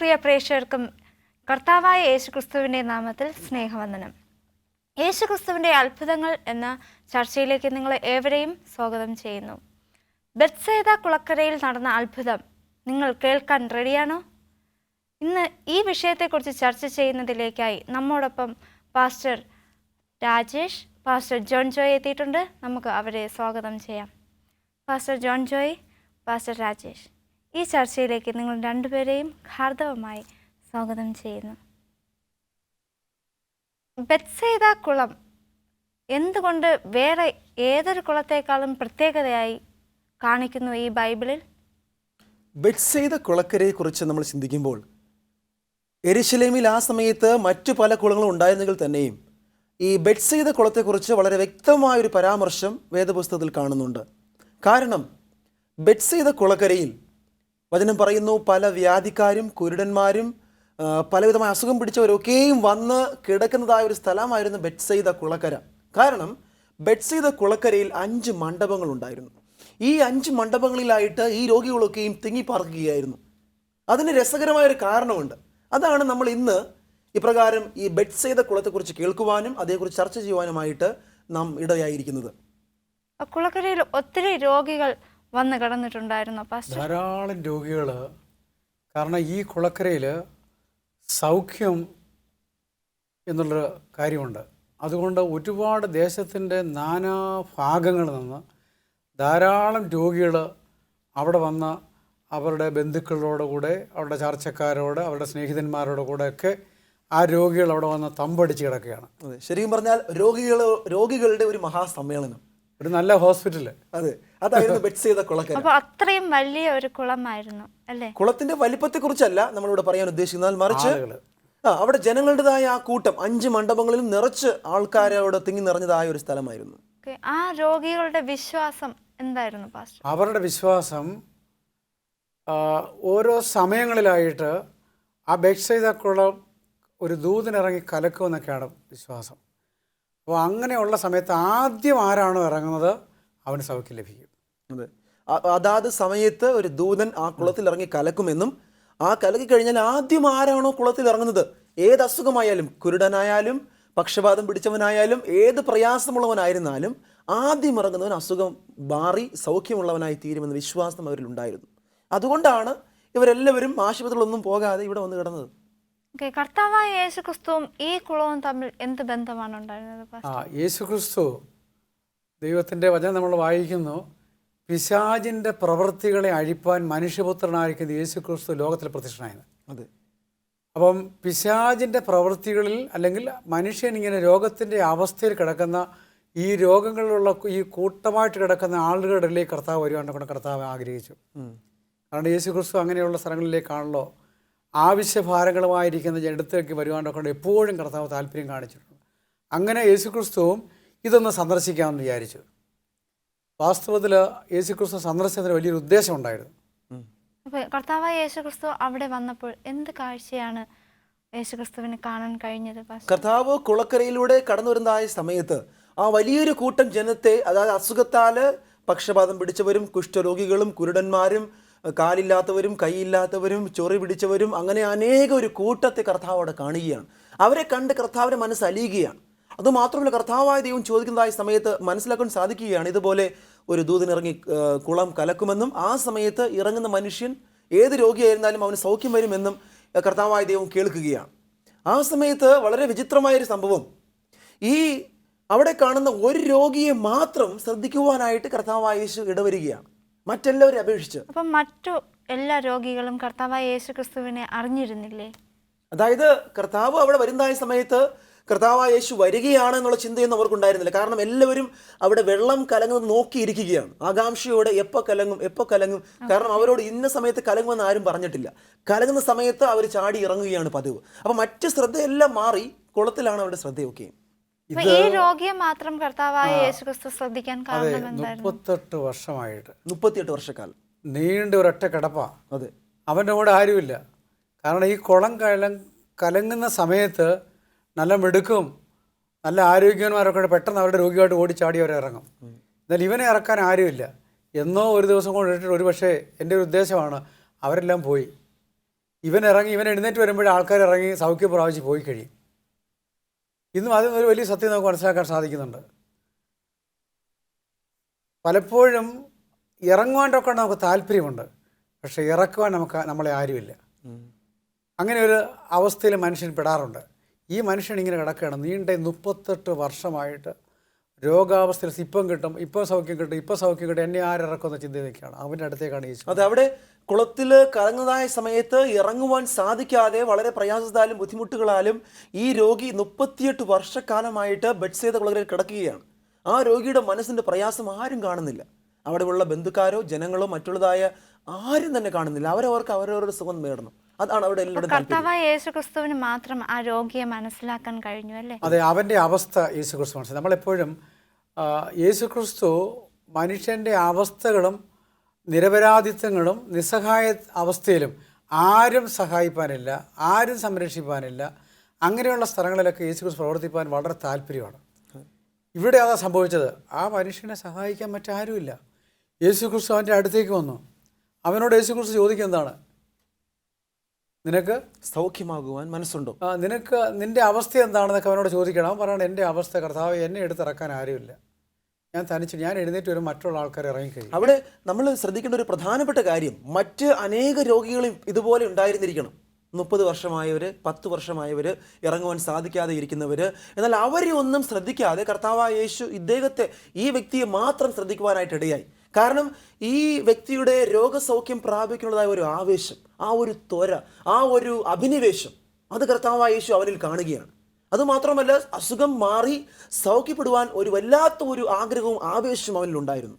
പ്രിയ പ്രേക്ഷകർക്കും കർത്താവായ യേശുക്രിസ്തുവിൻ്റെ നാമത്തിൽ സ്നേഹവന്ദനം. യേശുക്രിസ്തുവിൻ്റെ അത്ഭുതങ്ങൾ എന്ന ചർച്ചയിലേക്ക് നിങ്ങളെ ഏവരെയും സ്വാഗതം ചെയ്യുന്നു. ബെത്സൈദ കുളക്കരയിൽ നടന്ന അത്ഭുതം നിങ്ങൾ കേൾക്കാൻ റെഡിയാണോ? ഇന്ന് ഈ വിഷയത്തെക്കുറിച്ച് ചർച്ച ചെയ്യുന്നതിലേക്കായി നമ്മോടൊപ്പം pastor Rajesh, pastor John Joy എത്തിയിട്ടുണ്ട്. നമുക്ക് അവരെ സ്വാഗതം ചെയ്യാം. Pastor John Joy, pastor Rajesh, ഈ ചർച്ചയിലേക്ക് നിങ്ങൾ രണ്ടുപേരെയും ഹാർദവമായി സ്വാഗതം ചെയ്യുന്നു. ബെത്സൈദ കുളം എന്തുകൊണ്ട് വേറെ ഏതൊരു കുളത്തേക്കാളും പ്രത്യേകതയായി കാണിക്കുന്നു ഈ ബൈബിളിൽ? ബെത്സൈദ കുളക്കരയെക്കുറിച്ച് നമ്മൾ ചിന്തിക്കുമ്പോൾ യെരുശലേമിൽ ആ സമയത്ത് മറ്റു പല കുളങ്ങളും ഉണ്ടായിരുന്നെങ്കിൽ തന്നെയും ഈ ബെത്സൈദ കുളത്തെക്കുറിച്ച് വളരെ വ്യക്തമായൊരു പരാമർശം വേദപുസ്തകത്തിൽ കാണുന്നുണ്ട്. കാരണം ബെത്സൈദ കുളക്കരയിൽ വചനം പറയുന്നു, പല വ്യാധിക്കാരും കുരുടന്മാരും പലവിധമായ അസുഖം പിടിച്ചവരൊക്കെയും വന്ന് കിടക്കുന്നതായ ഒരു സ്ഥലമായിരുന്നു ബെത്സൈദ കുളക്കര. കാരണം ബെത്സൈദ കുളക്കരയിൽ 5 മണ്ഡപങ്ങളുണ്ടായിരുന്നു. ഈ 5 മണ്ഡപങ്ങളിലായിട്ട് ഈ രോഗികളൊക്കെയും തിങ്ങിപ്പാർക്കുകയായിരുന്നു. അതിന് രസകരമായൊരു കാരണമുണ്ട്. അതാണ് നമ്മൾ ഇന്ന് ഇപ്രകാരം ഈ ബെത്സൈദ കുളത്തെക്കുറിച്ച് കേൾക്കുവാനും അതേക്കുറിച്ച് ചർച്ച ചെയ്യുവാനുമായിട്ട് നാം ഇടയായിരിക്കുന്നത്. കുളക്കരയിൽ ഒത്തിരി രോഗികൾ വന്ന് കിടന്നിട്ടുണ്ടായിരുന്നു. ധാരാളം രോഗികൾ. കാരണം ഈ കുളക്കരയിൽ സൗഖ്യം എന്നുള്ളൊരു കാര്യമുണ്ട്. അതുകൊണ്ട് ഒരുപാട് ദേശത്തിൻ്റെ നാനാ ഭാഗങ്ങളിൽ നിന്ന് ധാരാളം രോഗികൾ അവിടെ വന്ന് അവരുടെ ബന്ധുക്കളോട് കൂടെ, അവരുടെ ചർച്ചക്കാരോട്, അവരുടെ സ്നേഹിതന്മാരോട് കൂടെയൊക്കെ ആ രോഗികൾ അവിടെ വന്ന് തമ്പടിച്ച് കിടക്കുകയാണ്. അതെ, ശരിക്കും പറഞ്ഞാൽ രോഗികളുടെ ഒരു മഹാസമ്മേളനം, ഒരു നല്ല ഹോസ്പിറ്റല്. അതെ, അതായിരുന്നു ബെത്സൈദ കുളക്കര. അപ്പോൾ അത്രയും വലിയ ഒരു കുളമായിരുന്നു അല്ലേ? കുളത്തിന്റെ വലിപ്പത്തെ കുറിച്ചല്ല നമ്മളിവിടെ പറയാൻ ഉദ്ദേശിക്കുന്നത്, മറിച്ച് അവിടെ ജനങ്ങളുടേതായ ആ കൂട്ടം 5 മണ്ഡപങ്ങളിലും നിറച്ച് ആൾക്കാരോട് തിങ്ങി നിറഞ്ഞതായ ഒരു സ്ഥലമായിരുന്നു. ആ രോഗികളുടെ വിശ്വാസം എന്തായിരുന്നു പാസ്റ്റർ? അവരുടെ വിശ്വാസം ഓരോ സമയങ്ങളിലായിട്ട് ആ ബെത്സൈദ കുളം ഒരു ദൂതനിറങ്ങി കലക്കുമെന്നൊക്കെയാണ് വിശ്വാസം. അപ്പോൾ അങ്ങനെയുള്ള സമയത്ത് ആദ്യം ആരാണോ ഇറങ്ങുന്നത് അവന് സൗഖ്യം ലഭിക്കും. അതെ, അതാത് സമയത്ത് ഒരു ദൂതൻ ആ കുളത്തിൽ ഇറങ്ങി കലക്കുമെന്നും, ആ കലക്കി കഴിഞ്ഞാൽ ആദ്യം ആരാണോ കുളത്തിൽ ഇറങ്ങുന്നത്, ഏത് അസുഖമായാലും, കുരുടനായാലും പക്ഷപാതം പിടിച്ചവനായാലും ഏത് പ്രയാസമുള്ളവനായിരുന്നാലും ആദ്യം ഇറങ്ങുന്നവൻ അസുഖം മാറി സൗഖ്യമുള്ളവനായി തീരുമെന്ന വിശ്വാസം അവരിലുണ്ടായിരുന്നു. അതുകൊണ്ടാണ് ഇവരെല്ലാവരും ആശുപത്രികളൊന്നും പോകാതെ ഇവിടെ വന്ന് കിടന്നത്. കർത്താവായ യേശുക്രിസ്തുവും ഈ കുളവും തമ്മിൽ എന്ത് ബന്ധമാണ് ഉണ്ടായിരുന്നത്? യേശുക്രിസ്തു ദൈവത്തിൻ്റെ വചനം നമ്മൾ വായിക്കുന്നു, പിശാചിൻ്റെ പ്രവൃത്തികളെ അഴിപ്പാൻ മനുഷ്യപുത്രനായിരിക്കുന്ന യേശുക്രിസ്തു ലോകത്തിൽ പ്രത്യക്ഷനായത്. അതെ, അപ്പം പിശാചിൻ്റെ പ്രവൃത്തികളിൽ, അല്ലെങ്കിൽ മനുഷ്യൻ ഇങ്ങനെ രോഗത്തിൻ്റെ അവസ്ഥയിൽ കിടക്കുന്ന ഈ രോഗങ്ങളിലുള്ള ഈ കൂട്ടമായിട്ട് കിടക്കുന്ന ആളുകളുടെ ഇടയിലേക്ക് കർത്താവ് വരുവാണ്ട് കർത്താവ് ആഗ്രഹിച്ചു. കാരണം യേശുക്രിസ്തു അങ്ങനെയുള്ള സ്ഥലങ്ങളിലേക്കാണല്ലോ ആവശ്യഭാരങ്ങളുമായിരിക്കുന്ന ജനത്തിലേക്ക് വരുവാണ്ടൊക്കെ എപ്പോഴും കർത്താവ് താല്പര്യം കാണിച്ചിട്ടുണ്ട്. അങ്ങനെ യേശുക്രിസ്തുവും ഇതൊന്ന് സന്ദർശിക്കാമെന്ന് വിചാരിച്ചു. വാസ്തവത്തിൽ യേശുക്രിസ്തു സന്ദർശനത്തിന് വലിയൊരു ഉദ്ദേശം ഉണ്ടായിരുന്നു. അപ്പോൾ കർത്താവായ യേശുക്രിസ്തു അവിടെ വന്നപ്പോൾ എന്ത് കാഴ്ചയാണ് യേശുക്രിസ്തുവിന് കാണാൻ കഴിഞ്ഞത്? കർത്താവ് കുളക്കരയിലൂടെ കടന്നു വരുന്നതായ സമയത്ത് ആ വലിയൊരു കൂട്ടം ജനത്തെ, അതായത് അസുഖത്താൽ പക്ഷപാതം പിടിച്ചവരും കുഷ്ഠരോഗികളും കുരുടന്മാരും കാലില്ലാത്തവരും കൈയില്ലാത്തവരും ചൊറി പിടിച്ചവരും അങ്ങനെ അനേകം ഒരു കൂട്ടത്തെ കർത്താവ് അവിടെ കാണുകയാണ്. അവരെ കണ്ട് കർത്താവിൻ്റെ മനസ്സ് അലിയുകയാണ്. അതുമാത്രമല്ല, കർത്താവായ ദൈവം ചോദിക്കുന്നതായ സമയത്ത് മനസ്സിലാക്കാൻ സാധിക്കുകയാണ്, ഇതുപോലെ ഒരു ദൂതനിറങ്ങി കുളം കലക്കുമെന്നും ആ സമയത്ത് ഇറങ്ങുന്ന മനുഷ്യൻ ഏത് രോഗിയായിരുന്നാലും അവന് സൗഖ്യം വരുമെന്നും കർത്താവായ ദൈവം കേൾക്കുകയാണ്. ആ സമയത്ത് വളരെ വിചിത്രമായൊരു സംഭവം, ഈ അവിടെ കാണുന്ന ഒരു രോഗിയെ മാത്രം ശ്രദ്ധിക്കുവാനായിട്ട് കർത്താവായ യേശു ഇടവരികയാണ്, മറ്റെല്ലാവരും അപേക്ഷിച്ച്. അപ്പം മറ്റു എല്ലാ രോഗികളും കർത്താവായ യേശുക്രിസ്തുവിനെ അറിഞ്ഞിരുന്നില്ലേ? അതായത് കർത്താവ് അവിടെ വരുന്നതായ സമയത്ത് കർത്താവായ യേശു വരികയാണ് എന്നുള്ള ചിന്തയൊന്നും അവർക്കുണ്ടായിരുന്നില്ല. കാരണം എല്ലാവരും അവിടെ വെള്ളം കലങ്ങുന്നത് നോക്കിയിരിക്കുകയാണ്, ആകാംക്ഷയോടെ എപ്പോൾ കലങ്ങും. കാരണം അവരോട് ഇന്ന സമയത്ത് കലങ്ങുമെന്ന് ആരും പറഞ്ഞിട്ടില്ല. കലങ്ങുന്ന സമയത്ത് അവർ ചാടി ഇറങ്ങുകയാണ് പതിവ്. അപ്പം മറ്റ് ശ്രദ്ധയെല്ലാം മാറി കുളത്തിലാണ് അവരുടെ ശ്രദ്ധയൊക്കെ. ഈ രോഗിയെ മാത്രം കർത്താവായ യേശുക്രിസ്തു ശ്രദ്ധിക്കാൻ കാരണം എന്തായിരുന്നു? 38 വർഷക്കാലം നീണ്ട ഒരൊറ്റ കിടപ്പാ. അതെ, അവൻ്റെ കൂടെ ആരുമില്ല. കാരണം ഈ കുളം കലങ്ങുന്ന സമയത്ത് നല്ല മിടുക്കും നല്ല ആരോഗ്യവാന്മാരൊക്കെ പെട്ടെന്ന് അവരുടെ രോഗിയായിട്ട് ഓടിച്ചാടി അവരെ ഇറങ്ങും. എന്നാൽ ഇവനെ ഇറക്കാൻ ആരുമില്ല. എന്നോ ഒരു ദിവസം കൊണ്ട് ഇട്ടിട്ട്, ഒരു പക്ഷേ എൻ്റെ ഒരു ഉദ്ദേശമാണ് അവരെല്ലാം പോയി. ഇവൻ എഴുന്നേറ്റ് വരുമ്പോഴേ ആൾക്കാർ ഇറങ്ങി സൗഖ്യം പ്രാപിച്ച് പോയി കഴിയും. ഇന്നും അത് ഒരു വലിയ സത്യം നമുക്ക് മനസ്സിലാക്കാൻ സാധിക്കുന്നുണ്ട്. പലപ്പോഴും ഇറങ്ങുവാനൊക്കെ നമുക്ക് താല്പര്യമുണ്ട്, പക്ഷേ ഇറക്കുവാൻ നമ്മളെ ആരുമില്ല. അങ്ങനെ ഒരു അവസ്ഥയിൽ മനുഷ്യൻ പെടാറുണ്ട്. ഈ മനുഷ്യൻ ഇങ്ങനെ കിടക്കുകയാണ് നീണ്ട 38 വർഷമായിട്ട് രോഗാവസ്ഥയിൽ. ഇപ്പം കിട്ടും, ഇപ്പം സൗഖ്യം കിട്ടും, എന്നെ ആരിറക്കുമെന്ന ചിന്തയിലേക്കാണ്. അവൻ്റെ അടുത്തേക്കാണ് യേശു. അത് അവിടെ കുളത്തിൽ കറങ്ങുന്നതായ സമയത്ത് ഇറങ്ങുവാൻ സാധിക്കാതെ വളരെ പ്രയാസത്താലും ബുദ്ധിമുട്ടുകളാലും ഈ രോഗി 38 വർഷക്കാലമായിട്ട് ബെത്സേദ കുളക്കരയിൽ കിടക്കുകയാണ്. ആ രോഗിയുടെ മനസ്സിൻ്റെ പ്രയാസം ആരും കാണുന്നില്ല. അവിടെയുള്ള ബന്ധുക്കാരോ ജനങ്ങളോ മറ്റുള്ളതായ ആരും തന്നെ കാണുന്നില്ല. അവരവർക്ക് അവരവരുടെ സുഖം നേടണം. അതാണ് അവിടെ എല്ലാവരും. കർത്താവായ യേശു ക്രിസ്തുവിന് മാത്രം ആ രോഗിയെ മനസ്സിലാക്കാൻ കഴിഞ്ഞു അല്ലേ? അതെ, അവൻ്റെ അവസ്ഥ യേശു ക്രിസ്തു മനസ്സിലായി. നമ്മളെപ്പോഴും യേശു ക്രിസ്തു മനുഷ്യൻ്റെ അവസ്ഥകളും നിരപരാധിത്വങ്ങളും നിസ്സഹായ അവസ്ഥയിലും ആരും സഹായിപ്പാനില്ല, ആരും സംരക്ഷിപ്പാനില്ല, അങ്ങനെയുള്ള സ്ഥലങ്ങളിലൊക്കെ യേശു ക്രിസ്തു പ്രവർത്തിപ്പാൻ വളരെ താല്പര്യമാണ്. ഇവിടെ അതാ സംഭവിച്ചത്. ആ മനുഷ്യനെ സഹായിക്കാൻ മറ്റാരുമില്ല. യേശു ക്രിസ്തു അവൻ്റെ അടുത്തേക്ക് വന്നു. അവനോട് യേശു ക്രിസ്തു ചോദിക്കുന്നതാണ്, നിനക്ക് സൗഖ്യമാകുവാൻ മനസ്സുണ്ടോ? നിനക്ക് നിൻ്റെ അവസ്ഥ എന്താണെന്നൊക്കെ അവനോട് ചോദിക്കണം. അവൻ പറയണം, എൻ്റെ അവസ്ഥ കർത്താവ്, എന്നെ എടുത്തിറക്കാൻ ആരുമില്ല, ഞാൻ തനിച്ച്, ഞാൻ എഴുന്നേറ്റ് വരും, മറ്റുള്ള ആൾക്കാർ ഇറങ്ങിക്കഴിയും. അവിടെ നമ്മൾ ശ്രദ്ധിക്കേണ്ട ഒരു പ്രധാനപ്പെട്ട കാര്യം, മറ്റ് അനേക രോഗികളും ഇതുപോലെ ഉണ്ടായിരുന്നിരിക്കണം. 30 വർഷമായവർ, 10 വർഷമായവർ, ഇറങ്ങുവാൻ സാധിക്കാതെ ഇരിക്കുന്നവർ. എന്നാൽ അവരെ ഒന്നും ശ്രദ്ധിക്കാതെ കർത്താവായ യേശു ഈ വ്യക്തിയെ മാത്രം ശ്രദ്ധിക്കുവാനായിട്ട് ഇടയായി. കാരണം ഈ വ്യക്തിയുടെ രോഗസൗഖ്യം പ്രാപിക്കുന്നതായ ഒരു ആവേശം, ആ ഒരു ത്വര, ആ ഒരു അഭിനിവേശം, അത് കർത്താവായ യേശു അവനിൽ കാണുകയാണ്. അതുമാത്രമല്ല, അസുഖം മാറി സൗഖ്യപ്പെടുവാൻ ഒരു വല്ലാത്ത ഒരു ആഗ്രഹവും ആവേശവും അവനിലുണ്ടായിരുന്നു.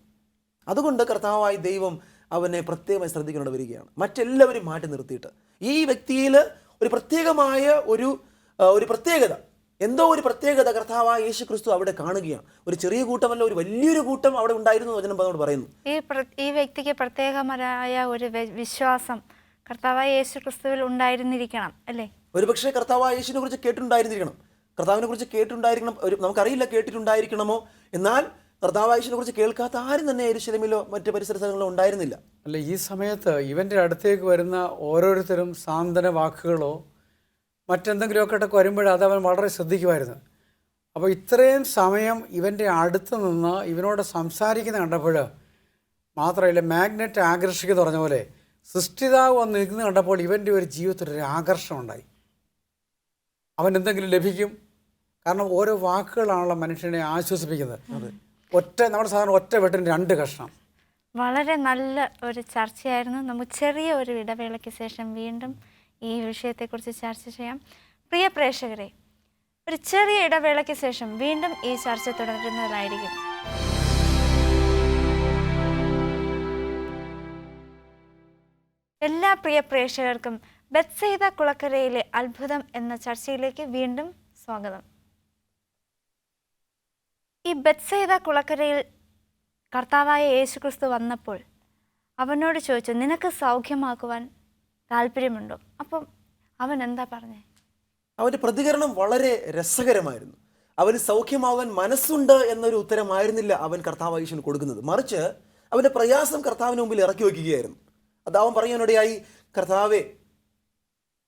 അതുകൊണ്ട് കർത്താവായ ദൈവം അവനെ പ്രത്യേകമായി ശ്രദ്ധിക്കേണ്ടി വരികയാണ്. മറ്റെല്ലാവരും മാറ്റി നിർത്തിയിട്ട് ഈ വ്യക്തിയിൽ ഒരു പ്രത്യേകമായ ഒരു പ്രത്യേകത, എന്തോ ഒരു പ്രത്യേകത കർത്താവായ യേശു ക്രിസ്തു അവിടെ കാണുകയാണ്. ഒരു ചെറിയ കൂട്ടമല്ല, ഒരു വലിയൊരു കൂട്ടം അവിടെ ഉണ്ടായിരുന്നു വചനം പറയുന്നു. ഈ വ്യക്തിക്ക് പ്രത്യേകമായ ഒരു വിശ്വാസം കർത്താവായ യേശു ക്രിസ്തുവിൽ ഉണ്ടായിരുന്നിരിക്കണം അല്ലേ? ഒരുപക്ഷെ കർത്താവായ യേശുവിനെ കുറിച്ച് കേട്ടിട്ടുണ്ടായിരിക്കണം, കർത്താവിനെ കുറിച്ച് കേട്ടിട്ടുണ്ടായിരിക്കണം. നമുക്കറിയില്ല കേട്ടിട്ടുണ്ടായിരിക്കണമോ. എന്നാൽ കർത്താവായ യേശുവിനെ കുറിച്ച് കേൾക്കാത്ത ആരും തന്നെ യെരൂശലേമിലോ മറ്റ് പരിസര സ്ഥലങ്ങളിലോ ഉണ്ടായിരുന്നില്ല. അല്ല, ഈ സമയത്ത് ഇവൻ്റെ അടുത്തേക്ക് വരുന്ന ഓരോരുത്തരും സാന്ത്വന വാക്കുകളോ മറ്റെന്തെങ്കിലുമൊക്കെ വരുമ്പോൾ അത് അവൻ വളരെ ശ്രദ്ധിക്കുമായിരുന്നു. അപ്പോൾ ഇത്രയും സമയം ഇവൻ്റെ അടുത്ത് നിന്ന് ഇവനോട് സംസാരിക്കുന്ന കണ്ടപ്പോൾ മാത്രമല്ല, മാഗ്നറ്റ് ആകർഷിക്കുക പറഞ്ഞ പോലെ സൃഷ്ടിതാവ് വന്ന് നിൽക്കുന്ന കണ്ടപ്പോൾ ഇവൻ്റെ ഒരു ജീവിതത്തിൽ ഒരു ആകർഷണം ഉണ്ടായി. അവൻ എന്തെങ്കിലും ലഭിക്കും. കാരണം ഓരോ വാക്കുകളാണല്ലോ മനുഷ്യനെ ആശ്വസിപ്പിക്കുന്നത്. നമ്മുടെ സാധാരണ ഒറ്റ വെട്ടിന് 2 കഷ്ണം. വളരെ നല്ല ഒരു ചർച്ചയായിരുന്നു. നമുക്ക് ചെറിയ ഒരു ഇടവേളയ്ക്ക് ശേഷം വീണ്ടും ഈ വിഷയത്തെക്കുറിച്ച് ചർച്ച ചെയ്യാം. പ്രിയ പ്രേക്ഷകരെ, ഒരു ചെറിയ ഇടവേളയ്ക്ക് ശേഷം വീണ്ടും ഈ ചർച്ച തുടരുന്നതായിരിക്കും. എല്ലാ പ്രിയ പ്രേക്ഷകർക്കും ബെത്സൈദ കുളക്കരയിലെ അത്ഭുതം എന്ന ചർച്ചയിലേക്ക് വീണ്ടും സ്വാഗതം. ഈ ബെത്സൈദ കുളക്കരയിൽ കർത്താവായ യേശു ക്രിസ്തു വന്നപ്പോൾ അവനോട് ചോദിച്ചു, നിനക്ക് സൗഖ്യമാക്കുവാൻ താല്പര്യമുണ്ടോ? അപ്പം അവൻ എന്താ പറഞ്ഞേ? അവൻ്റെ പ്രതികരണം വളരെ രസകരമായിരുന്നു. അവന് സൗഖ്യമാകാൻ മനസ്സുണ്ട് എന്നൊരു ഉത്തരമായിരുന്നില്ല അവൻ കർത്താവായ യേശുവിന് കൊടുക്കുന്നത്. മറിച്ച് അവൻ്റെ പ്രയാസം കർത്താവിന് മുമ്പിൽ ഇറക്കി വയ്ക്കുകയായിരുന്നു. അത് അവൻ പറയാനിടയായി, കർത്താവേ,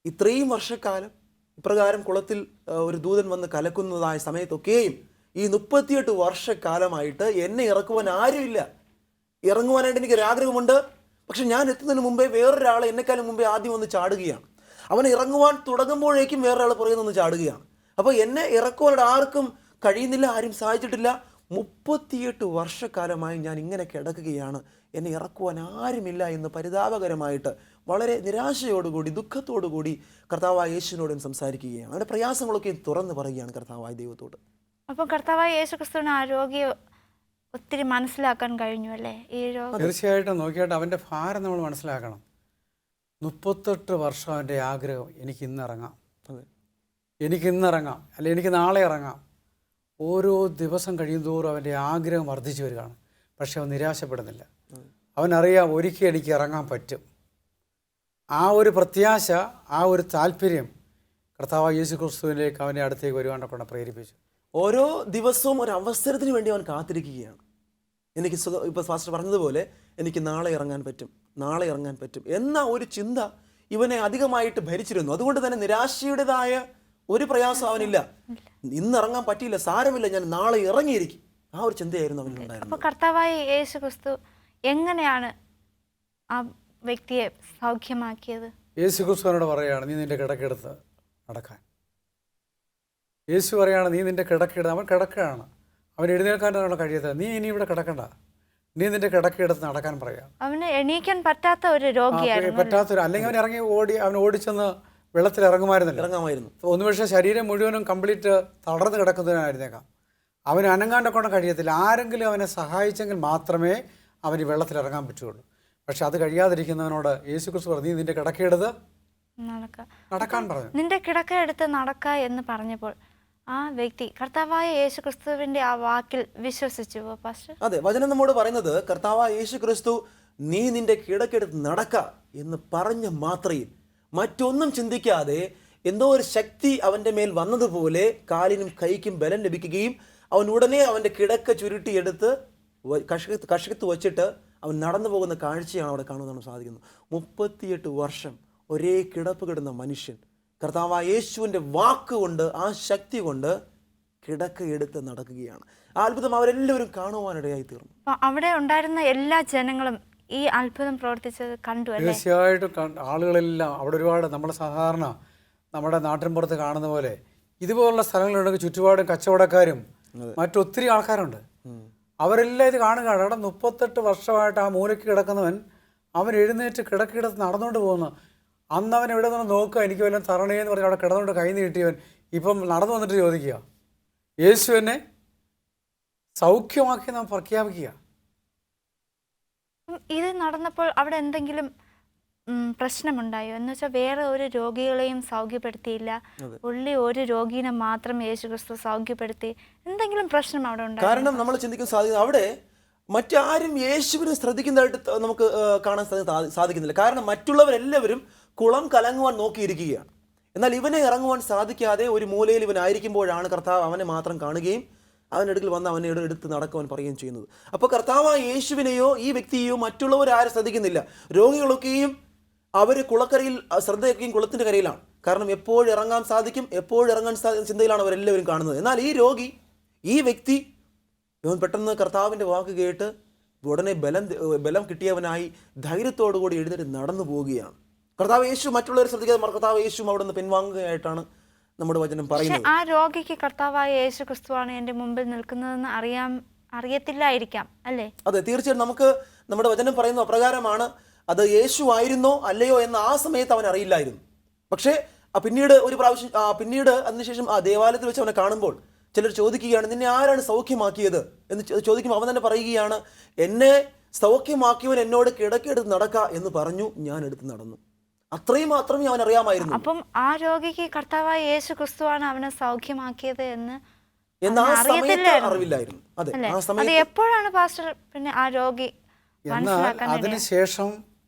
ഇത്രയും വർഷക്കാലം ഇപ്രകാരം കുളത്തിൽ ഒരു ദൂതൻ വന്ന് കലക്കുന്നതായ സമയത്തൊക്കെയും ഈ 38 വർഷക്കാലമായിട്ട് എന്നെ ഇറക്കുവാൻ ആരുമില്ല. ഇറങ്ങുവാനായിട്ട് എനിക്കൊരാഗ്രഹമുണ്ട്. പക്ഷെ ഞാൻ എത്തുന്നതിന് മുമ്പേ വേറൊരാൾ എന്നെക്കാളും മുമ്പേ ആദ്യം ഒന്ന് ചാടുകയാണ്. അവൻ ഇറങ്ങുവാൻ തുടങ്ങുമ്പോഴേക്കും വേറൊരാൾ പുറകെ നിന്ന് ചാടുകയാണ്. അപ്പോൾ എന്നെ ഇറക്കുവാനായിട്ട് ആർക്കും കഴിയുന്നില്ല, ആരും സഹായിച്ചിട്ടില്ല. 38 വർഷക്കാലമായി ഞാൻ ഇങ്ങനെ കിടക്കുകയാണ്, എന്നെ ഇറക്കുവാൻ ആരുമില്ല എന്ന് പരിതാപകരമായിട്ട് വളരെ നിരാശയോടുകൂടി ദുഃഖത്തോടുകൂടി കർത്താവായ യേശുവിനോടും സംസാരിക്കുകയാണ്. അവൻ്റെ പ്രയാസങ്ങളൊക്കെ തുറന്ന് പറയുകയാണ് കർത്താവായ ദൈവത്തോട്. അപ്പം കർത്താവായ യേശു ക്രിസ്തുവിന് ആ രോഗിയെ ഒത്തിരി മനസ്സിലാക്കാൻ കഴിഞ്ഞു അല്ലേ? ഈ രോഗം തീർച്ചയായിട്ടും നോക്കിയായിട്ട് അവൻ്റെ ഭാരം നമ്മൾ മനസ്സിലാക്കണം. 38 വർഷം അവൻ്റെ ആഗ്രഹം, എനിക്കിന്നിറങ്ങാം, എനിക്കിന്നിറങ്ങാം, അല്ലെ എനിക്ക് നാളെ ഇറങ്ങാം. ഓരോ ദിവസം കഴിയുന്തോറും അവൻ്റെ ആഗ്രഹം വർദ്ധിച്ചു വരികയാണ്. പക്ഷെ അവൻ നിരാശപ്പെടുന്നില്ല. അവനറിയാം ഒരിക്കൽ എനിക്ക് ഇറങ്ങാൻ പറ്റും. ആ ഒരു പ്രത്യാശ, ആ ഒരു താല്പര്യം കർത്താവായ യേശു ക്രിസ്തുവിലേക്ക് അവൻ്റെ അടുത്തേക്ക് വരുവാനൊക്കെ പ്രേരിപ്പിച്ചു. ഓരോ ദിവസവും ഒരു അവസരത്തിന് വേണ്ടി അവൻ കാത്തിരിക്കുകയാണ്. എനിക്ക് ഇപ്പോൾ ഫാസ്റ്റർ പറഞ്ഞതുപോലെ എനിക്ക് നാളെ ഇറങ്ങാൻ പറ്റും, നാളെ ഇറങ്ങാൻ പറ്റും എന്ന ഒരു ചിന്ത ഇവനെ അധികമായിട്ട് ഭരിച്ചിരുന്നു. അതുകൊണ്ട് തന്നെ നിരാശയുടേതായ ഒരു പ്രയാസം അവനില്ല. ഇന്ന് ഇറങ്ങാൻ പറ്റിയില്ല, സാരമില്ല, ഞാൻ നാളെ ഇറങ്ങിയിരിക്കും. ആ ഒരു ചിന്തയായിരുന്നു അവനുണ്ടായിരുന്നത്. അപ്പോൾ കർത്താവായ യേശു ക്രിസ്തു എങ്ങനെയാണ് ആ വ്യക്തിയെ സൗഖ്യമാക്കിയത്? യേശു ക്രിസ്തുവിനോട് പറയുകയാണ്, നീ നിൻ്റെ കിടക്കെടുത്ത് നടക്കാൻ. യേശു പറയുകയാണ്, നീ നിൻ്റെ കിടക്കെടുത്ത്. അവൻ കിടക്കുകയാണ്, അവൻ എഴുന്നേൽക്കാനാണ് കഴിയാത്തത്. നീ ഇനി ഇവിടെ കിടക്കണ്ട, നീ നിൻ്റെ കിടക്കെടുത്ത് നടക്കാൻ പറയാം. അവന് എണീക്കാൻ പറ്റാത്ത ഒരു രോഗിയായിരുന്നു. പറ്റാത്തൊരു, അല്ലെങ്കിൽ അവൻ ഇറങ്ങി അവൻ ഓടിച്ചെന്ന് വെള്ളത്തിൽ ഇറങ്ങാമായിരുന്നു. ഒന്ന് പക്ഷേ ശരീരം മുഴുവനും കംപ്ലീറ്റ് തളർന്ന് കിടക്കുന്നതിനായിരുന്നേക്കാം. അവന് അനങ്ങാണ്ട് കൊണ്ട് കഴിയത്തില്ല. ആരെങ്കിലും അവനെ സഹായിച്ചെങ്കിൽ മാത്രമേ അവന് ഈ വെള്ളത്തിൽ ഇറങ്ങാൻ പറ്റുള്ളൂ. പക്ഷെ അത് കഴിയാതിരിക്കുന്നവനോട് യേശു ക്രിസ്തു പറഞ്ഞു, നീ നിൻ്റെ കിടക്കെടുത്ത് നടക്കാൻ പറഞ്ഞു. നിന്റെ കിടക്ക എടുത്ത് നടക്ക എന്ന് പറഞ്ഞപ്പോൾ ആ വ്യക്തി കർത്താവായ യേശു ക്രിസ്തുവിന്റെ ആ വാക്കിൽ വിശ്വസിച്ചു. പാസ്റ്റർ, അതെ, വചനം നമ്മോട് പറയുന്നത് കർത്താവായ യേശു ക്രിസ്തു നീ നിന്റെ കിടക്കെടുത്ത് നടക്ക എന്ന് പറഞ്ഞ മാത്രയിൽ മറ്റൊന്നും ചിന്തിക്കാതെ എന്തോ ഒരു ശക്തി അവൻ്റെ മേൽ വന്നതുപോലെ കാലിനും കൈക്കും ബലം ലഭിക്കുകയും അവൻ ഉടനെ അവൻ്റെ കിടക്ക ചുരുട്ടിയെടുത്ത് കഷകത്ത് വച്ചിട്ട് അവൻ നടന്നു പോകുന്ന കാഴ്ചയാണ് അവിടെ കാണുവാൻ സാധിക്കുന്നത്. 38 വർഷം ഒരേ കിടപ്പ് കിടന്ന മനുഷ്യൻ കർത്താവായ യേശുവിൻ്റെ വാക്കുകൊണ്ട്, ആ ശക്തി കൊണ്ട് കിടക്കയെടുത്ത് നടക്കുകയാണ്. ആ അത്ഭുതം അവരെല്ലാവരും കാണുവാനിടയായി തീർന്നു. അവിടെ ഉണ്ടായിരുന്ന എല്ലാ ജനങ്ങളും ഈ അത്ഭുതം പ്രവർത്തിച്ചത് കണ്ടു. തീർച്ചയായിട്ടും ആളുകളെല്ലാം അവിടെ ഒരുപാട് സാധാരണ നമ്മുടെ നാട്ടിൻപുറത്ത് കാണുന്ന പോലെ ഇതുപോലുള്ള സ്ഥലങ്ങളുണ്ടെങ്കിൽ ചുറ്റുപാടും കച്ചവടക്കാരും മറ്റൊത്തിരി ആൾക്കാരുണ്ട്. അവരെല്ലാം ഇത് കാണുകയാണ്. അവിടെ 38 വർഷമായിട്ട് ആ മൂലയ്ക്ക് കിടക്കുന്നവൻ അവൻ എഴുന്നേറ്റ് കിടക്കിടത്ത് നടന്നുകൊണ്ട് പോകുന്നു. അന്ന് അവൻ എവിടെ നിന്ന് നോക്കുക, എനിക്ക് വല്ലതും തരണേന്ന് പറഞ്ഞ് അവിടെ കിടന്നുകൊണ്ട് കൈ നീട്ടിയവൻ ഇപ്പം നടന്നു വന്നിട്ട് ചോദിക്കുക, യേശു എന്നെ സൗഖ്യമാക്കി നാം പ്രഖ്യാപിക്കുക. ഇത് നടന്നപ്പോൾ അവിടെ എന്തെങ്കിലും പ്രശ്നമുണ്ടായോ? എന്ന് വെച്ചാൽ വേറെ ഒരു രോഗികളെയും സൗഖ്യപ്പെടുത്തിയില്ല, ഉള്ളി ഒരു രോഗീനെ മാത്രം യേശു ക്രിസ്തു സൗഖ്യപ്പെടുത്തി. എന്തെങ്കിലും പ്രശ്നം അവിടെ ഉണ്ടായി? കാരണം നമ്മൾ ചിന്തിക്കാൻ സാധിക്കുന്നത് അവിടെ മറ്റാരും യേശുവിനെ ശ്രദ്ധിക്കുന്നതായിട്ട് നമുക്ക് കാണാൻ സാധിക്കുന്നില്ല. കാരണം മറ്റുള്ളവരെല്ലാവരും കുളം കലങ്ങുവാൻ നോക്കിയിരിക്കുകയാണ്. എന്നാൽ ഇവനെ ഇറങ്ങുവാൻ സാധിക്കാതെ ഒരു മൂലയിൽ ഇവനായിരിക്കുമ്പോഴാണ് കർത്താവ് അവനെ മാത്രം കാണുകയും അവനടുക്കൽ വന്ന് അവനെ എടുത്ത് നടക്കുവാൻ പറയുകയും ചെയ്യുന്നത്. അപ്പോൾ കർത്താവായ യേശുവിനെയോ ഈ വ്യക്തിയെയോ മറ്റുള്ളവരാരും ശ്രദ്ധിക്കുന്നില്ല. രോഗികളൊക്കെയും അവർ കുളക്കരയിൽ ശ്രദ്ധയൊക്കെയും കുളത്തിൻ്റെ കരയിലാണ്. കാരണം എപ്പോഴും ഇറങ്ങാൻ സാധിക്കും, എപ്പോഴും ഇറങ്ങാൻ ചിന്തയിലാണ് അവരെല്ലാവരും കാണുന്നത്. എന്നാൽ ഈ രോഗി, ഈ വ്യക്തി, ഇവൻ പെട്ടെന്ന് കർത്താവിൻ്റെ വാക്ക് കേട്ട് ഉടനെ ബലം കിട്ടിയവനായി ധൈര്യത്തോടു കൂടി എഴുന്നേറ്റ് നടന്നു പോവുകയാണ്. കർത്താവ് യേശു മറ്റുള്ളവരെ ശ്രദ്ധിക്കാതെ കർത്താവ് യേശു അവിടെ നിന്ന് പിൻവാങ്ങുകയായിട്ടാണ് നമ്മുടെ വചനം പറയുന്നത്. ആ രോഗിക്ക് കർത്താവായ യേശു ക്രിസ്തുവാണ് എൻ്റെ മുമ്പിൽ നിൽക്കുന്നതെന്ന് അറിയത്തില്ലായിരിക്കാം, അല്ലേ? അതെ, തീർച്ചയായും നമുക്ക് നമ്മുടെ വചനം പറയുന്ന അപ്രകാരമാണ്. അത് യേശു ആയിരുന്നോ അല്ലയോ എന്ന് ആ സമയത്ത് അവൻ അറിയില്ലായിരുന്നു. പക്ഷേ പിന്നീട് ഒരു പ്രാവശ്യം പിന്നീട് അതിനുശേഷം ആ ദേവാലയത്തിൽ വെച്ച് അവനെ കാണുമ്പോൾ ചിലർ ചോദിക്കുകയാണ്, നിന്നെ ആരാണ് സൗഖ്യമാക്കിയത് എന്ന് ചോദിക്കുമ്പോൾ അവൻ തന്നെ പറയുകയാണ്, എന്നെ സൗഖ്യമാക്കിയവൻ എന്നോട് കിടക്കെടുത്ത് നടക്ക എന്ന് പറഞ്ഞു, ഞാൻ എടുത്ത് നടന്നു. അത്രയും മാത്രമേ അവൻ അറിയാമായിരുന്നു. അപ്പം ആ രോഗിക്ക് കർത്താവായ യേശു ക്രിസ്തുവാണ് അവനെ സൗഖ്യമാക്കിയത് എന്ന് ആ സമയത്ത് അറിവില്ലായിരുന്നു. അതെ, ആ സമയത്ത് എപ്പോഴാണ് പാസ്റ്റർ പിന്നെ ആ രോഗി അതിനുശേഷം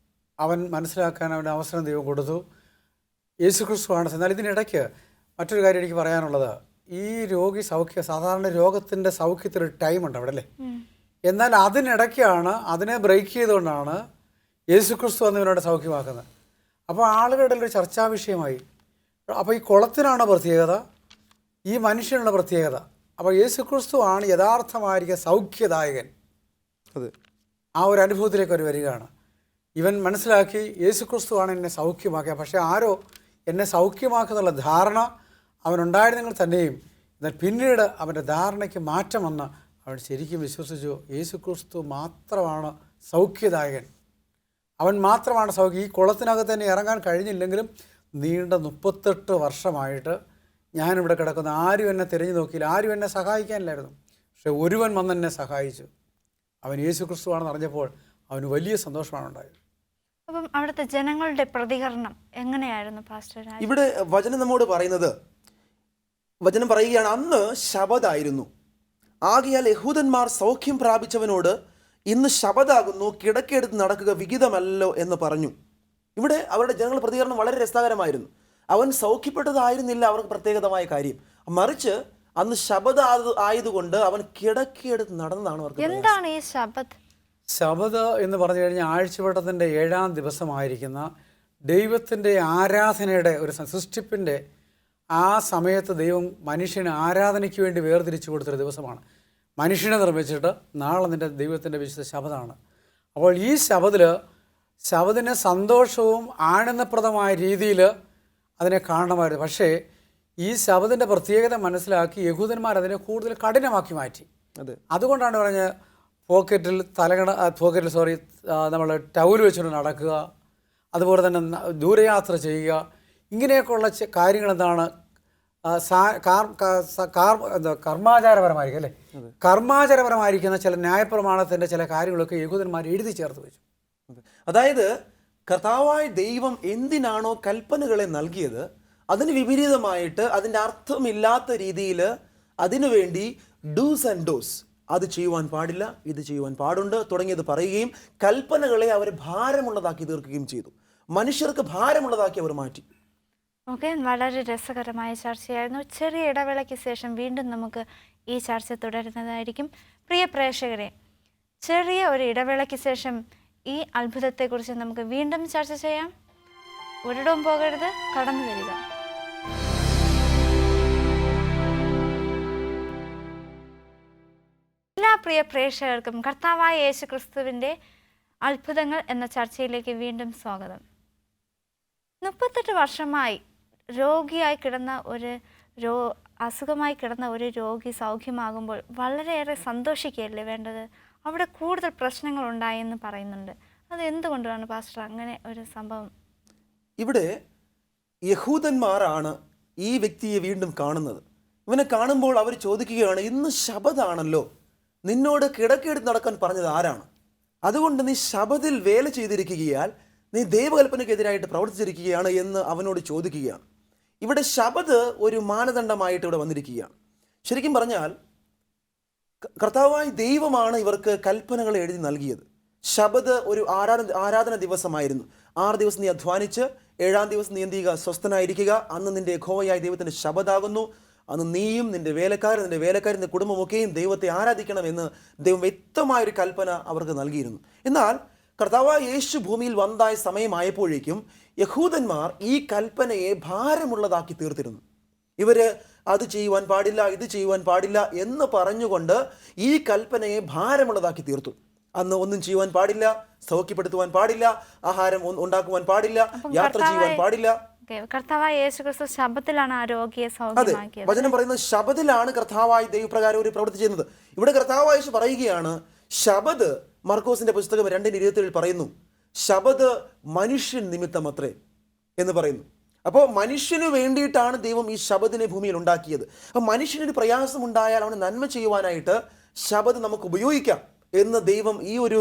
അവൻ മനസ്സിലാക്കാൻ അവന് അവസരം ദൈവം കൊടുത്തു. യേശു ക്രിസ്തുവാണ്. എന്നാൽ ഇതിനിടയ്ക്ക് മറ്റൊരു കാര്യം എനിക്ക് പറയാനുള്ളത്, ഈ രോഗി സാധാരണ രോഗത്തിൻ്റെ സൗഖ്യത്തിനൊരു ടൈമുണ്ട് അവിടെ, അല്ലേ? എന്നാൽ അതിനിടയ്ക്കാണ്, അതിനെ ബ്രേക്ക് ചെയ്തുകൊണ്ടാണ് യേശു ക്രിസ്തു വന്നവനോട് സൗഖ്യമാക്കുന്നത്. അപ്പോൾ ആളുകളുടെ ഒരു ചർച്ചാ വിഷയമായി. അപ്പോൾ ഈ കുളത്തിനാണ് പ്രത്യേകത, ഈ മനുഷ്യനുള്ള പ്രത്യേകത. അപ്പോൾ യേശു ക്രിസ്തു ആണ് യഥാർത്ഥമായിരിക്കും സൗഖ്യദായകൻ. അതെ, ആ ഒരു അനുഭവത്തിലേക്ക് അവർ വരികയാണ്. ഇവൻ മനസ്സിലാക്കി യേശു ക്രിസ്തുവാണ് എന്നെ സൗഖ്യമാക്കിയത്. പക്ഷേ ആരോ എന്നെ സൗഖ്യമാക്കുന്നുള്ള ധാരണ അവനുണ്ടായിരുന്നെങ്കിൽ തന്നെയും എന്നാൽ പിന്നീട് അവൻ്റെ ധാരണയ്ക്ക് മാറ്റം വന്ന് അവൻ ശരിക്കും വിശ്വസിച്ചു, യേശു ക്രിസ്തു മാത്രമാണ് സൗഖ്യദായകൻ, അവൻ മാത്രമാണ് സൗഖ്യം. ഈ കുളത്തിനകത്ത് തന്നെ ഇറങ്ങാൻ കഴിഞ്ഞില്ലെങ്കിലും നീണ്ട 38 വർഷമായിട്ട് ഞാനിവിടെ കിടക്കുന്ന, ആരും എന്നെ തിരഞ്ഞു നോക്കിയില്ല, ആരും എന്നെ സഹായിക്കാനില്ലായിരുന്നു. പക്ഷെ ഒരുവൻ വന്ന് എന്നെ സഹായിച്ചു, അവൻ യേശു ക്രിസ്തുവാണെന്ന് അറിഞ്ഞപ്പോൾ അവന് വലിയ സന്തോഷമാണ് ഉണ്ടായത്. അപ്പം അവിടുത്തെ ജനങ്ങളുടെ പ്രതികരണം എങ്ങനെയായിരുന്നു പാസ്റ്റർ? ഇവിടെ വചനം നമ്മോട് പറയുന്നത്, വചനം പറയുകയാണ്, അന്ന് ശബദായിരുന്നു, ആകയാൽ യഹൂദന്മാർ സൗഖ്യം പ്രാപിച്ചവനോട് ഇന്ന് ശബദാകുന്നു, കിടക്കെടുത്ത് നടക്കുക വിഹിതമല്ലോ എന്ന് പറഞ്ഞു. ഇവിടെ അവരുടെ ജനങ്ങളുടെ പ്രതികരണം വളരെ രസകരമായിരുന്നു. അവൻ സൗഖ്യപ്പെട്ടതായിരുന്നില്ല അവർക്ക് പ്രത്യേകതമായ കാര്യം, മറിച്ച് അന്ന് ശബദ ആയതുകൊണ്ട് അവൻ കിടക്കെടുത്ത് നടന്നതാണ് അവർക്ക്. എന്താണ് ഈ ശബദ്? ശബദ് എന്ന് പറഞ്ഞു കഴിഞ്ഞാൽ ആഴ്ചവട്ടത്തിൻ്റെ 7-ാം ദിവസമായിരിക്കുന്ന ദൈവത്തിൻ്റെ ആരാധനയുടെ ഒരു സൃഷ്ടിപ്പിൻ്റെ ആ സമയത്ത് ദൈവം മനുഷ്യന് ആരാധനയ്ക്ക് വേണ്ടി വേർതിരിച്ചു കൊടുത്തൊരു ദിവസമാണ്. മനുഷ്യനെ നിർമ്മിച്ചിട്ട് നാളെ നിൻ്റെ ദൈവത്തിൻ്റെ വിശുദ്ധ ശബദമാണ്. അപ്പോൾ ഈ ശബദിന് സന്തോഷവും ആനന്ദപ്രദമായ രീതിയിൽ അതിനെ കാണണമായിരുന്നു. പക്ഷേ ഈ ശബദിൻ്റെ പ്രത്യേകത മനസ്സിലാക്കി യഹൂദന്മാർ അതിനെ കൂടുതൽ കഠിനമാക്കി മാറ്റി. അതുകൊണ്ടാണ് പറഞ്ഞത് നമ്മൾ ടൗൽ വെച്ചുകൊണ്ട് നടക്കുക, അതുപോലെ തന്നെ ദൂരയാത്ര ചെയ്യുക, ഇങ്ങനെയൊക്കെയുള്ള കാര്യങ്ങൾ എന്താണ് കർമാചാരപരമായിരിക്കും അല്ലേ, കർമാചാരപരമായിരിക്കുന്ന ചില ന്യായപ്രമാണത്തിൻ്റെ ചില കാര്യങ്ങളൊക്കെ യഹൂദന്മാർ എഴുതി ചേർത്ത് വെച്ചു. അതായത് കർത്താവായ ദൈവം എന്തിനാണോ കൽപ്പനകളെ നൽകിയത് അതിന് വിപരീതമായിട്ട് അതിൻ്റെ അർത്ഥമില്ലാത്ത രീതിയിൽ അതിനുവേണ്ടി ഡൂസ് ആൻഡ് ഡോസ്, അത് ചെയ്യുവാൻ പാടില്ല, ഇത് ചെയ്യുവാൻ പാടുണ്ട് തുടങ്ങിയത് പറയുകയും കൽപ്പനകളെ അവർ ഭാരമുള്ളതാക്കി തീർക്കുകയും ചെയ്തു. മനുഷ്യർക്ക് ഭാരമുള്ളതാക്കി അവർ മാറ്റി. ഓക്കെ, വളരെ രസകരമായ ചർച്ചയായിരുന്നു. ചെറിയ ഇടവേളയ്ക്ക് ശേഷം വീണ്ടും നമുക്ക് ഈ ചർച്ച തുടരുന്നതായിരിക്കും. പ്രിയ പ്രേക്ഷകരെ, ചെറിയ ഒരു ഇടവേളയ്ക്ക് ശേഷം ഈ അത്ഭുതത്തെക്കുറിച്ച് നമുക്ക് വീണ്ടും ചർച്ച ചെയ്യാം. ഒരിടവും പോകരുത്, കടന്നു വരിക. എല്ലാ പ്രിയ പ്രേക്ഷകർക്കും കർത്താവായ യേശു ക്രിസ്തുവിൻ്റെ അത്ഭുതങ്ങൾ എന്ന ചർച്ചയിലേക്ക് വീണ്ടും സ്വാഗതം. 38 വർഷമായി രോഗിയായി കിടന്ന അസുഖമായി കിടന്ന ഒരു രോഗി സൗഖ്യമാകുമ്പോൾ വളരെയേറെ സന്തോഷിക്കുകയല്ലേ വേണ്ടത്? അവിടെ കൂടുതൽ പ്രശ്നങ്ങൾ ഉണ്ടായെന്ന് പറയുന്നുണ്ട്. അത് എന്തുകൊണ്ടാണ് പാസ്റ്റർ അങ്ങനെ ഒരു സംഭവം? ഇവിടെ യഹൂദന്മാരാണ് ഈ വ്യക്തിയെ വീണ്ടും കാണുന്നത്. ഇവനെ കാണുമ്പോൾ അവർ ചോദിക്കുകയാണ്, ഇന്ന് ശബദാണല്ലോ, നിന്നോട് കിടക്കെടുത്ത് നടക്കാൻ പറഞ്ഞത് ആരാണ്? അതുകൊണ്ട് നീ ശബദിൽ വേല ചെയ്തിരിക്കുകയാൽ നീ ദൈവകൽപ്പനയ്ക്കെതിരായിട്ട് പ്രവർത്തിച്ചിരിക്കുകയാണ് എന്ന് അവനോട് ചോദിക്കുകയാണ്. ഇവിടെ ശബദ് ഒരു മാനദണ്ഡമായിട്ട് ഇവിടെ വന്നിരിക്കുകയാണ്. ശരിക്കും പറഞ്ഞാൽ കർത്താവായ ദൈവമാണ് ഇവർക്ക് കൽപ്പനകൾ എഴുതി നൽകിയത്. ശബദ് ഒരു ആരാധന ദിവസമായിരുന്നു. 6 ദിവസം നീ അധ്വാനിച്ച് 7-ാം ദിവസം നീ എന്ത് ചെയ്യുക? സ്വസ്ഥനായിരിക്കുക. അന്ന് നിന്റെ യഹോവയായ ദൈവത്തിൻ്റെ ശബദാകുന്നു. അന്ന് നീയും നിന്റെ വേലക്കാരൻ്റെ കുടുംബമൊക്കെയും ദൈവത്തെ ആരാധിക്കണം എന്ന് ദൈവം വ്യക്തമായൊരു കൽപ്പന അവർക്ക് നൽകിയിരുന്നു. എന്നാൽ കർത്താവായ യേശു ഭൂമിയിൽ വന്നതായ സമയമായപ്പോഴേക്കും യഹൂദന്മാർ ഈ കൽപ്പനയെ ഭാരമുള്ളതാക്കി തീർത്തിരുന്നു. ഇവർ അത് ചെയ്യുവാൻ പാടില്ല, ഇത് ചെയ്യുവാൻ പാടില്ല എന്ന് പറഞ്ഞുകൊണ്ട് ഈ കൽപ്പനയെ ഭാരമുള്ളതാക്കി തീർത്തു. അന്ന് ഒന്നും ചെയ്യുവാൻ പാടില്ല, സൗഖ്യപ്പെടുത്തുവാൻ പാടില്ല, ആഹാരം ഉണ്ടാക്കുവാൻ പാടില്ല, യാത്ര ചെയ്യുവാൻ പാടില്ല. കർത്താവായ യേശു ക്രിസ്തു ശബത്തിലാണ് ആ രോഗിയെ സൗഖ്യമാക്കിയത്. വചനം പറയുന്നത് ശബത്തിലാണ് കർത്താവായ ദൈവപ്രകാരം ഒരു പ്രവൃത്തി ചെയ്യുന്നത്. ഇവിടെ കർത്താവായ യേശു പറയുകയാണ്, ശബദ് മർക്കോസിന്റെ പുസ്തകം 2:27 പറയുന്നു, ശബദ് മനുഷ്യൻ നിമിത്തമത്രേ എന്ന് പറയുന്നു. അപ്പോൾ മനുഷ്യന് വേണ്ടിയിട്ടാണ് ദൈവം ഈ ശബദിനെ ഭൂമിയിൽ ഉണ്ടാക്കിയത്. അപ്പോൾ മനുഷ്യനൊരു പ്രയാസം ഉണ്ടായാൽ അവന് നന്മ ചെയ്യുവാനായിട്ട് ശബദ് നമുക്ക് ഉപയോഗിക്കാം എന്ന് ദൈവം ഈ ഒരു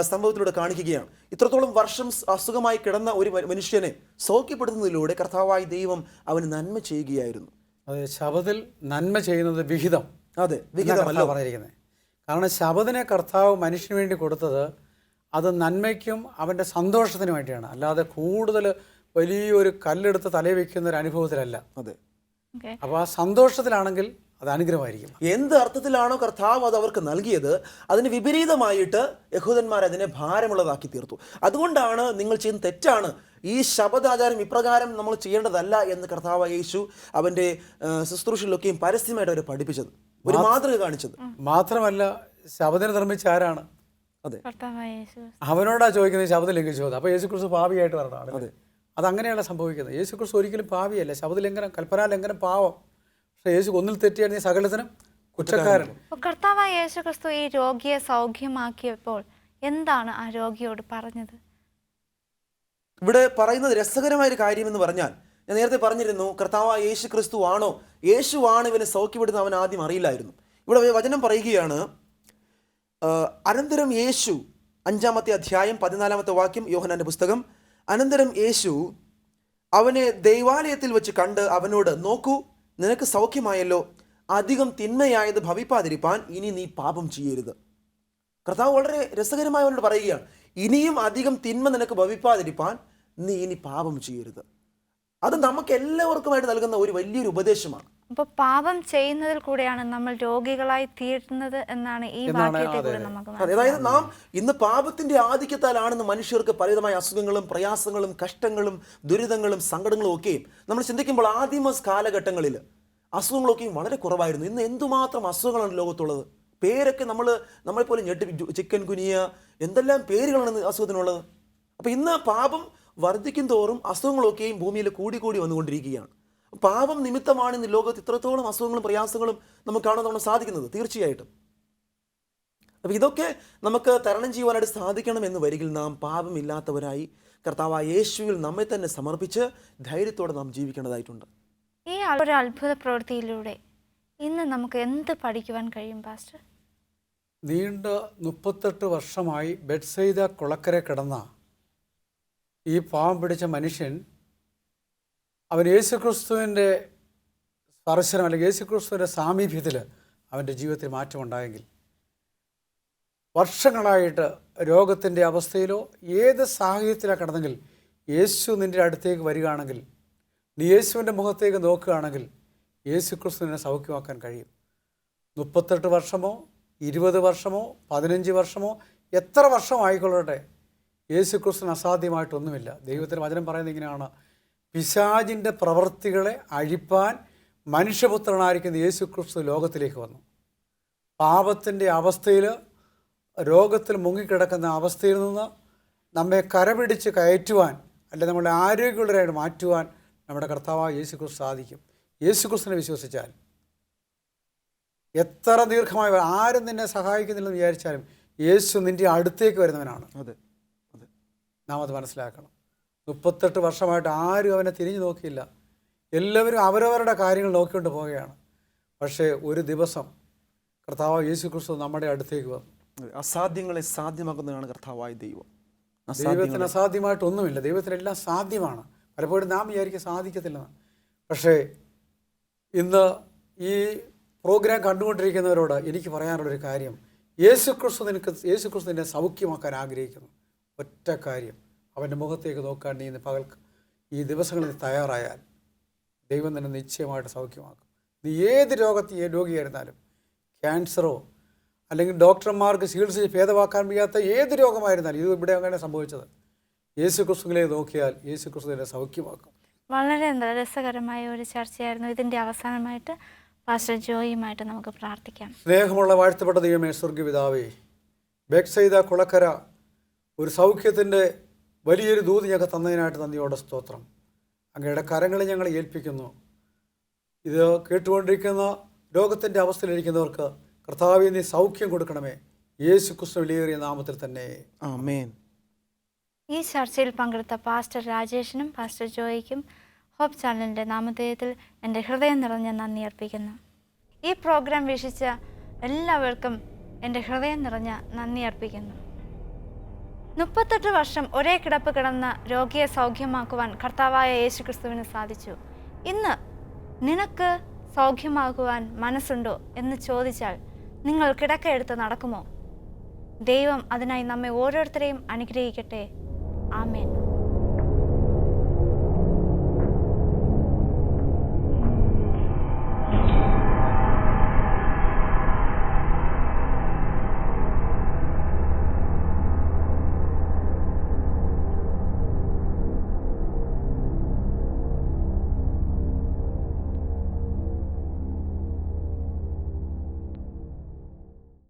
സംഭവത്തിലൂടെ കാണിക്കുകയാണ്. ഇത്രത്തോളം വർഷം അസുഖമായി കിടന്ന ഒരു മനുഷ്യനെ സൗഖ്യപ്പെടുത്തുന്നതിലൂടെ കർത്താവായ ദൈവം അവന് നന്മ ചെയ്യുകയായിരുന്നു. അതെ, ശബദിൽ നന്മ ചെയ്യുന്നത് വിഹിതം. അതെ, വിഹിതമല്ല പറഞ്ഞിരിക്കുന്നത്. കാരണം ശബദിനെ കർത്താവ് മനുഷ്യന് വേണ്ടി കൊടുത്തത് അത് നന്മയ്ക്കും അവൻ്റെ സന്തോഷത്തിനും വേണ്ടിയാണ്, അല്ലാതെ കൂടുതൽ വലിയൊരു കല്ലെടുത്ത് തലയിൽ വയ്ക്കുന്ന ഒരു അനുഭവത്തിലല്ല. അതെ, അപ്പോൾ ആ സന്തോഷത്തിലാണെങ്കിൽ അത് അനുഗ്രഹമായിരിക്കും. എന്ത് അർത്ഥത്തിലാണോ കർത്താവ് അത് അവർക്ക് നൽകിയത് അതിന് വിപരീതമായിട്ട് യഹൂദന്മാർ അതിനെ ഭാരമുള്ളതാക്കി തീർത്തു. അതുകൊണ്ടാണ് നിങ്ങൾ ചെയ്യുന്ന തെറ്റാണ്, ഈ ശബദാചാരം ഇപ്രകാരം നമ്മൾ ചെയ്യേണ്ടതല്ല എന്ന് കർത്താവ് യേശു അവൻ്റെ ശുശ്രൂഷയിലൊക്കെയും പരസ്യമായിട്ട് അവരെ പഠിപ്പിച്ചത്, ഒരു മാതൃക കാണിച്ചത്. മാത്രമല്ല ശബദിനെ നിർമ്മിച്ച ആരാണ്? അതെ, അവനോടാ ചോദിക്കുന്നത് ശബദം ലംഘിച്ചത്. അപ്പോൾ യേശു ക്രിസ്തു പാപിയായിട്ട് പറഞ്ഞതാണ്. അതെ, അതങ്ങനെയാണ് സംഭവിക്കുന്നത്. യേശു ക്രിസ്തു ഒരിക്കലും പാപിയല്ല. ശബദ ലംഘനം, കൽപ്പനാ ലംഘനം പാവം. പക്ഷേ യേശു ഒന്നിൽ തെറ്റിയാണ് സകലത്തിനും കുറ്റക്കാരൻ. കർത്താവായ യേശു ക്രിസ്തു ഈ രോഗിയെ സൗഖ്യമാക്കിയപ്പോൾ എന്താണ് ആ രോഗിയോട് പറഞ്ഞത്? ഇവിടെ പറയുന്നത് രസകരമായൊരു കാര്യമെന്ന് പറഞ്ഞാൽ, ഞാൻ നേരത്തെ പറഞ്ഞിരുന്നു, കർത്താവായ യേശു ക്രിസ്തു ആണോ, യേശുവാണ് ഇവനെ സൗഖ്യപ്പെടുന്നത് അവൻ ആദ്യം അറിയില്ലായിരുന്നു. ഇവിടെ വചനം പറയുകയാണ്, അനന്തരം യേശു 5-ാമത്തെ അധ്യായം 14-ാമത്തെ വാക്യം യോഹന്നാന്റെ പുസ്തകം, അനന്തരം യേശു അവനെ ദൈവാലയത്തിൽ വെച്ച് കണ്ട് അവനോട്, നോക്കൂ, നിനക്ക് സൗഖ്യമായല്ലോ, അധികം തിന്മയായത് ഭവിപ്പാതിരിപ്പാൻ ഇനി നീ പാപം ചെയ്യരുത്. കർത്താവ് വളരെ രസകരമായി അവനോട് പറയുകയാണ്, ഇനിയും അധികം തിന്മ നിനക്ക് ഭവിപ്പാതിരിപ്പാൻ നീ ഇനി പാപം ചെയ്യരുത്. അത് നമുക്ക് എല്ലാവർക്കുമായിട്ട് നൽകുന്ന ഒരു വലിയൊരു ഉപദേശമാണ്. അപ്പോൾ പാപം ചെയ്യുന്നതിൽ കൂടെയാണ് നമ്മൾ രോഗികളായി തീരുന്നത് എന്നാണ് ഈ വാക്യത്തെ കൂടെ നമുക്ക് അതായത് നാം ഇന്ന് പാപത്തിന്റെ ആധിക്യത്താലാണെന്ന് മനുഷ്യർക്ക് പലവിധമായ അസുഖങ്ങളും പ്രയാസങ്ങളും കഷ്ടങ്ങളും ദുരിതങ്ങളും സങ്കടങ്ങളും ഒക്കെയും നമ്മൾ ചിന്തിക്കുമ്പോൾ ആദിമ കാലഘട്ടങ്ങളിൽ അസുഖങ്ങളൊക്കെയും വളരെ കുറവായിരുന്നു. ഇന്ന് എന്തുമാത്രം അസുഖങ്ങളാണ് ലോകത്തുള്ളത്. പേരൊക്കെ നമ്മളെപ്പോലെ ചിക്കൻ ഗുനിയ എന്തെല്ലാം പേരുകളാണ് അസുഖത്തിനുള്ളത്. അപ്പം ഇന്ന് പാപം വർദ്ധിക്കും തോറും അസുഖങ്ങളൊക്കെയും ഭൂമിയിൽ കൂടി വന്നുകൊണ്ടിരിക്കുകയാണ്. പാപം നിമിത്തമാണ് ഇന്ന് ലോകത്ത് ഇത്രത്തോളം അസുഖങ്ങളും പ്രയാസങ്ങളും നമുക്ക് കാണാൻ സാധിക്കുന്നത്. തീർച്ചയായിട്ടും അപ്പം ഇതൊക്കെ നമുക്ക് തരണം ചെയ്യുവാനായിട്ട് സാധിക്കണം എന്ന് വരികിൽ നാം പാപമില്ലാത്തവരായി കർത്താവായ യേശുവിൽ നമ്മെ തന്നെ സമർപ്പിച്ച് ധൈര്യത്തോടെ നാം ജീവിക്കേണ്ടതായിട്ടുണ്ട്. ഈ ഒരു അത്ഭുത പ്രവൃത്തിയിലൂടെ ഇന്ന് നമുക്ക് എന്ത് പഠിക്കുവാൻ കഴിയും പാസ്റ്റർ? നീണ്ട 38 വർഷമായി ബെത്സയിദ കുളക്കരെ കിടന്ന ഈ പാവം പിടിച്ച മനുഷ്യൻ, അവൻ യേശുക്രിസ്തുവിൻ്റെ സ്പർശനം അല്ലെങ്കിൽ യേശുക്രിസ്തുവിൻ്റെ സാമീപ്യത്തിൽ അവൻ്റെ ജീവിതത്തിൽ മാറ്റമുണ്ടായെങ്കിൽ, വർഷങ്ങളായിട്ട് രോഗത്തിൻ്റെ അവസ്ഥയിലോ ഏത് സാഹചര്യത്തിലാണ് കിടന്നെങ്കിൽ യേശു നിൻ്റെ അടുത്തേക്ക് വരികയാണെങ്കിൽ, നീ യേശുവിൻ്റെ മുഖത്തേക്ക് നോക്കുകയാണെങ്കിൽ യേശുക്രിസ്തുവിനെ സൗഖ്യമാക്കാൻ കഴിയും. 38 വർഷമോ 20 വർഷമോ 15 വർഷമോ എത്ര വർഷമായിക്കൊള്ളട്ടെ, യേശുക്രിസ്തുവിന് അസാധ്യമായിട്ടൊന്നുമില്ല. ദൈവത്തിൻ്റെ വചനം പറയുന്നത് ഇങ്ങനെയാണ്: പിശാചിൻ്റെ പ്രവൃത്തികളെ അഴിപ്പാൻ മനുഷ്യപുത്രനായിരിക്കുന്ന യേശുക്രിസ്തു ലോകത്തിലേക്ക് വന്നു. പാപത്തിൻ്റെ അവസ്ഥയിൽ, രോഗത്തിൽ മുങ്ങിക്കിടക്കുന്ന അവസ്ഥയിൽ നിന്ന് നമ്മെ കരപിടിച്ച് കയറ്റുവാൻ, അല്ലെങ്കിൽ നമ്മളെ ആരോഗ്യമുള്ളവരായിട്ട് മാറ്റുവാൻ നമ്മുടെ കർത്താവായ യേശുക്രിസ്തു സാധിക്കും. യേശുക്രിസ്തുവിനെ വിശ്വസിച്ചാൽ എത്ര ദീർഘമായി ആരും നിന്നെ സഹായിക്കുന്നില്ലെന്ന് വിചാരിച്ചാലും യേശു നിൻ്റെ അടുത്തേക്ക് വരുന്നവനാണ്. അതെ, നാം അത് മനസ്സിലാക്കണം. 38 വർഷമായിട്ട് ആരും അവനെ തിരിഞ്ഞു നോക്കിയില്ല. എല്ലാവരും അവരവരുടെ കാര്യങ്ങൾ നോക്കിക്കൊണ്ട് പോവുകയാണ്. പക്ഷേ ഒരു ദിവസം കർത്താവായ യേശുക്രിസ്തു നമ്മുടെ അടുത്തേക്ക് വന്നു. അസാധ്യങ്ങളെ സാധ്യമാക്കുന്നതാണ് കർത്താവായ ദൈവം. ദൈവത്തിന് അസാധ്യമായിട്ടൊന്നുമില്ല. ദൈവത്തിനെല്ലാം സാധ്യമാണ്. പലപ്പോഴും നാം വിചാരിക്കുക സാധിക്കത്തില്ലെന്ന്. പക്ഷേ ഇന്ന് ഈ പ്രോഗ്രാം കണ്ടുകൊണ്ടിരിക്കുന്നവരോട് എനിക്ക് പറയാനുള്ളൊരു കാര്യം, യേശുക്രിസ്തു നിന്നെ സൗഖ്യമാക്കാൻ ആഗ്രഹിക്കുന്നു. ഒറ്റ കാര്യം, അവൻ്റെ മുഖത്തേക്ക് നോക്കാൻ നീ ഇന്ന് ഈ ദിവസങ്ങളിൽ തയ്യാറായാൽ ദൈവം തന്നെ നിശ്ചയമായിട്ട് സൗഖ്യമാക്കും. നീ ഏത് രോഗിയായിരുന്നാലും, ക്യാൻസറോ അല്ലെങ്കിൽ ഡോക്ടർമാർക്ക് ചികിത്സിച്ച് ഭേദമാക്കാൻ വയ്യാത്ത ഏത് രോഗമായിരുന്നാലും, ഇത് ഇവിടെ അങ്ങനെ സംഭവിച്ചത്, യേശുക്രിസ്തുവിലേക്ക് നോക്കിയാൽ യേശുക്രിസ്തു നിന്നെ സൗഖ്യമാക്കും. വളരെ രസകരമായ ഒരു ചർച്ചയായിരുന്നു. ഇതിൻ്റെ അവസാനമായിട്ട് പാസ്റ്റർ ജോയിയുമായിട്ട് നമുക്ക് പ്രാർത്ഥിക്കാം. സ്നേഹമുള്ള വാഴ്ത്തപ്പെട്ട ദൈവമേ, സ്വർഗ്ഗപിതാവേ, ബെത്സയിദ കുളക്കര ഒരു സൗഖ്യത്തിൻ്റെ വലിയൊരു ദൂത് ഞങ്ങൾക്ക് തന്നതിനായിട്ട് നന്ദിയോടെ സ്തോത്രം. അങ്ങയുടെ കരങ്ങളെ ഞങ്ങൾ ഏൽപ്പിക്കുന്നു. ഇത് കേട്ടുകൊണ്ടിരിക്കുന്ന രോഗത്തിൻ്റെ അവസ്ഥയിലിരിക്കുന്നവർക്ക് കർത്താവേ നീ സൗഖ്യം കൊടുക്കണമേ. യേശുക്രിസ്തു വിലയേറിയ നാമത്തിൽ തന്നെ, ആമേൻ. ഈ ചർച്ചയിൽ പങ്കെടുത്ത പാസ്റ്റർ രാജേഷിനും പാസ്റ്റർ ജോയിക്കും ഹോപ്പ് ചാനലിൻ്റെ നാമധേയത്തിൽ എൻ്റെ ഹൃദയം നിറഞ്ഞ നന്ദി അർപ്പിക്കുന്നു. ഈ പ്രോഗ്രാം വീക്ഷിച്ച എല്ലാവർക്കും എൻ്റെ ഹൃദയം നിറഞ്ഞ നന്ദി അർപ്പിക്കുന്നു. 38 വർഷം ഒരേ കിടപ്പ് കിടന്ന രോഗിയെ സൗഖ്യമാക്കുവാൻ കർത്താവായ യേശുക്രിസ്തുവിന് സാധിച്ചു. ഇന്ന് നിനക്ക് സൗഖ്യമാക്കുവാൻ മനസ്സുണ്ടോ എന്ന് ചോദിച്ചാൽ നിങ്ങൾ കിടക്കയെടുത്ത് നടക്കുമോ? ദൈവം അതിനായി നമ്മെ ഓരോരുത്തരെയും അനുഗ്രഹിക്കട്ടെ. ആമേൻ.